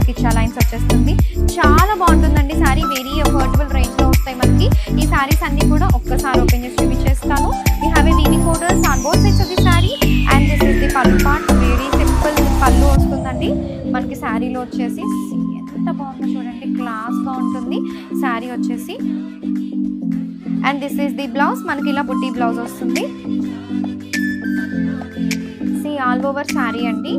మనకి ఇచ్చా లైన్స్ వచ్చేస్తుంది. చాలా బాగుంటుందండి శారీ, వెరీ అఫోర్డబుల్ రేంజ్లో వస్తాయి మనకి ఈ శారీస్ అన్నీ కూడా. ఒక్కసారి ఓపెన్ చేసి చూపించేస్తాను. We have a weaving borders on both sides of the sari and this is the పల్లు పార్ట్. వెరీ సింపుల్ పల్లు వస్తుందండి మనకి శారీలో వచ్చేసి. ఎంత బాగుందో చూడండి, క్లాస్గా ఉంటుంది శారీ వచ్చేసి. And this is the blouse, మనకి ఇలా బుట్టి బ్లౌజ్ వస్తుంది. ఆల్ ఓవర్ శారీ అండి.